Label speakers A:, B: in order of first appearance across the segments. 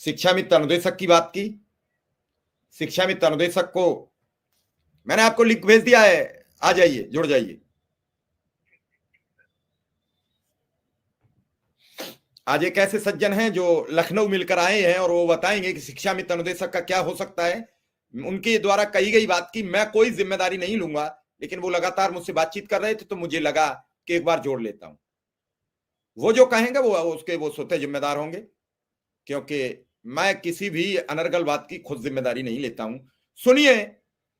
A: शिक्षा मित्र अनुदेशक की बात की। शिक्षा मित्र अनुदेशक को मैंने आपको लिंक भेज दिया है, आ जाइए, जुड़ जाइए। आज एक ऐसे सज्जन हैं जो लखनऊ मिलकर आए हैं और वो बताएंगे कि शिक्षा मित्र अनुदेशक का क्या हो सकता है। उनके द्वारा कही गई बात की मैं कोई जिम्मेदारी नहीं लूंगा, लेकिन वो लगातार मुझसे बातचीत कर रहे थे तो मुझे लगा कि एक बार जोड़ लेता हूं। वो जो कहेंगे वो उसके वो स्वतः जिम्मेदार होंगे, क्योंकि मैं किसी भी अनर्गल बात की खुद जिम्मेदारी नहीं लेता हूं। सुनिए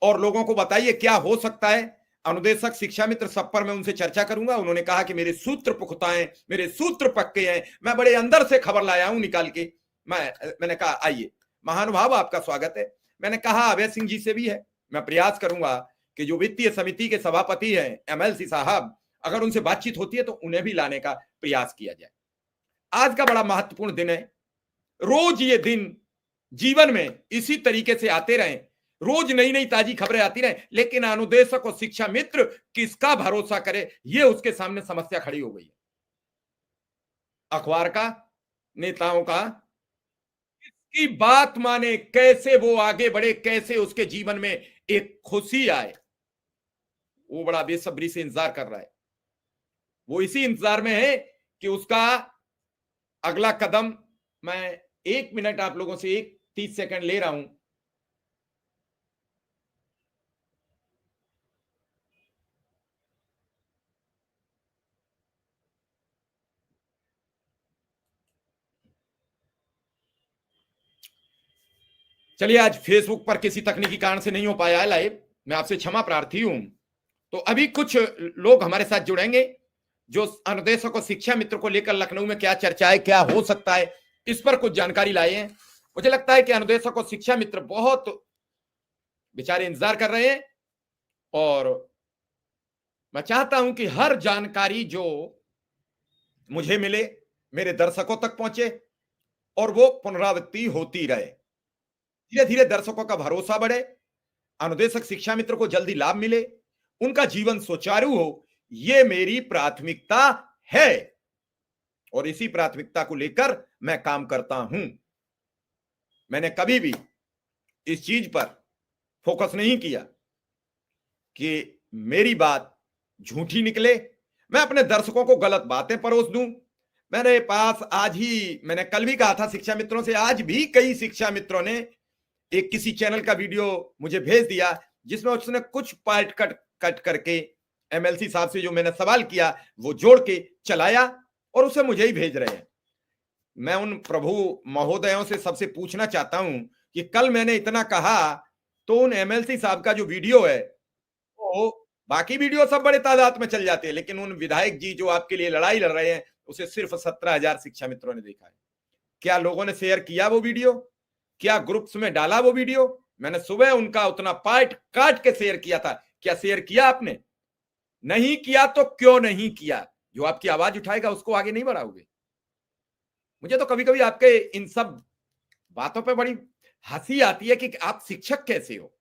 A: और लोगों को बताइए क्या हो सकता है। अनुदेशक शिक्षा मित्र सब पर मैं उनसे चर्चा करूंगा। उन्होंने कहा कि मेरे सूत्र पुख्ता हैं, मेरे सूत्र पक्के हैं, मैं बड़े अंदर से खबर लाया हूं निकाल के। मैंने कहा आइए महानुभाव, आपका स्वागत है। मैंने कहा अभय सिंह जी से भी है, मैं प्रयास करूंगा कि जो वित्तीय समिति के सभापति हैं एमएलसी साहब, अगर उनसे बातचीत होती है तो उन्हें भी लाने का प्रयास किया जाए। आज का बड़ा महत्वपूर्ण दिन है। रोज ये दिन जीवन में इसी तरीके से आते रहे, रोज नई नई ताजी खबरें आती रहे, लेकिन अनुदेशक और शिक्षा मित्र किसका भरोसा करे, ये उसके सामने समस्या खड़ी हो गई है। अखबार का, नेताओं का, किसकी बात माने, कैसे वो आगे बढ़े, कैसे उसके जीवन में एक खुशी आए, वो बड़ा बेसब्री से इंतजार कर रहा है। वो इसी इंतजार में है कि उसका अगला कदम, मैं 1 मिनट आप लोगों से 30 सेकंड ले रहा हूं। चलिए, आज फेसबुक पर किसी तकनीकी कारण से नहीं हो पाया है लाइव, मैं आपसे क्षमा प्रार्थी हूं। तो अभी कुछ लोग हमारे साथ जुड़ेंगे जो अनुदेशक और शिक्षा मित्र को लेकर लखनऊ में क्या चर्चा है, क्या हो सकता है, इस पर कुछ जानकारी लाए हैं। मुझे लगता है कि अनुदेशक और शिक्षा मित्र बहुत बेचारे इंतजार कर रहे हैं और मैं चाहता हूं कि हर जानकारी जो मुझे मिले मेरे दर्शकों तक पहुंचे और वो पुनरावृत्ति होती रहे। धीरे धीरे दर्शकों का भरोसा बढ़े, अनुदेशक शिक्षा मित्र को जल्दी लाभ मिले, उनका जीवन सुचारू हो, ये मेरी प्राथमिकता है और इसी प्राथमिकता को लेकर मैं काम करता हूं। मैंने कभी भी इस चीज पर फोकस नहीं किया कि मेरी बात झूठी निकले, मैं अपने दर्शकों को गलत बातें परोस दूं। मेरे पास आज ही, मैंने कल भी कहा था शिक्षा मित्रों से, आज भी कई शिक्षा मित्रों ने एक किसी चैनल का वीडियो मुझे भेज दिया जिसमें उसने कुछ पार्ट कट कट करके एमएलसी साहब से जो मैंने सवाल किया वो जोड़ के चलाया और उसे मुझे ही भेज रहे हैं। मैं उन प्रभु महोदयों से सबसे पूछना चाहता हूं कि कल मैंने इतना कहा तो उन एमएलसी साहब का जो वीडियो है, वो बाकी वीडियो सब बड़े तादाद में चल जाते हैं, लेकिन उन विधायक जी जो आपके लिए लड़ाई लड़ रहे हैं उसे सिर्फ 17,000 शिक्षा मित्रों ने देखा है। क्या लोगों ने शेयर किया वो वीडियो? क्या ग्रुप्स में डाला वो वीडियो? मैंने सुबह उनका उतना पार्ट काट के शेयर किया था, क्या शेयर किया आपने? नहीं किया तो क्यों नहीं किया? जो आपकी आवाज उठाएगा उसको आगे नहीं बढ़ाओगे। मुझे तो कभी कभी आपके इन सब बातों पे बड़ी हंसी आती है कि आप शिक्षक कैसे हो।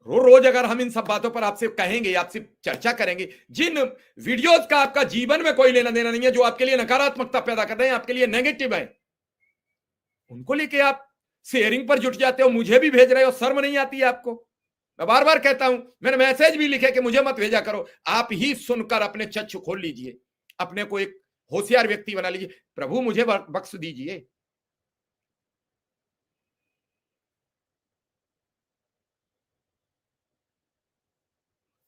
A: रोज रोज अगर हम इन सब बातों पर आपसे कहेंगे, आपसे चर्चा करेंगे, जिन वीडियोस का आपका जीवन में कोई लेना देना नहीं है, जो आपके लिए नकारात्मकता पैदा कर रहे हैं, आपके लिए नेगेटिव है, उनको लेके आप शेयरिंग पर जुट जाते हो, मुझे भी भेज रहे हो, शर्म नहीं आती है आपको? मैं बार बार कहता हूं, मैंने मैसेज भी लिखे कि मुझे मत भेजा करो, आप ही सुनकर अपने चक्षु खोल लीजिए, अपने को एक होशियार व्यक्ति बना लीजिए। प्रभु मुझे बख्श दीजिए।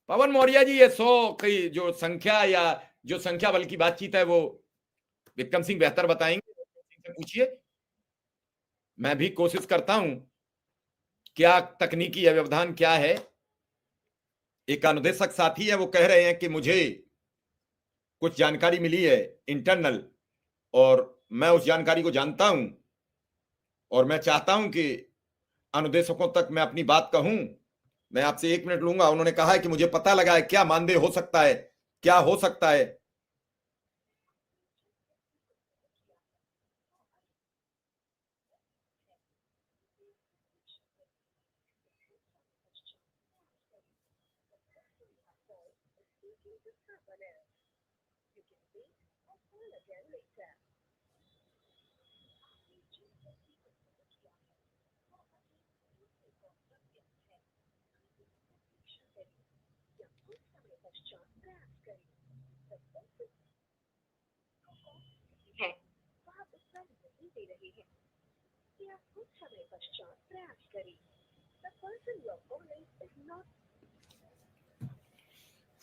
A: पवन मौर्य जी, ये 100 की जो संख्या या जो संख्या बल की बातचीत है वो विक्रम सिंह बेहतर बताएंगे, से पूछिए। मैं भी कोशिश करता हूं, क्या तकनीकी व्यवधान क्या है। एक अनुदेशक साथी है, वो कह रहे हैं कि मुझे कुछ जानकारी मिली है इंटरनल और मैं उस जानकारी को जानता हूं और मैं चाहता हूं कि अनुदेशकों तक मैं अपनी बात कहूं। मैं आपसे 1 मिनट लूंगा। उन्होंने कहा है कि मुझे पता लगा है, क्या मानदेय हो सकता है, क्या हो सकता है।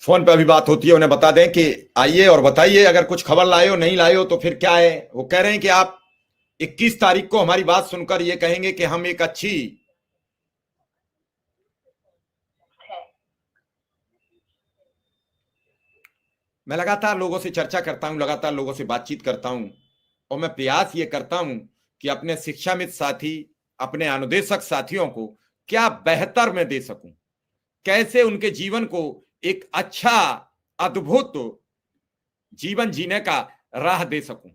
A: फोन पे अभी बात होती है, उन्हें बता दें कि आइए और बताइए, अगर कुछ खबर लाए हो नहीं लाए हो तो फिर क्या है। वो कह रहे हैं कि आप 21 तारीख को हमारी बात सुनकर ये कहेंगे कि हम एक अच्छी, मैं लगातार लोगों से चर्चा करता हूं, लगातार लोगों से बातचीत करता हूं, और मैं प्रयास ये करता हूं कि अपने शिक्षामित्र साथी, अपने अनुदेशक साथियों को क्या बेहतर मैं दे सकूं, कैसे उनके जीवन को एक अच्छा, अद्भुत जीवन जीने का राह दे सकूं।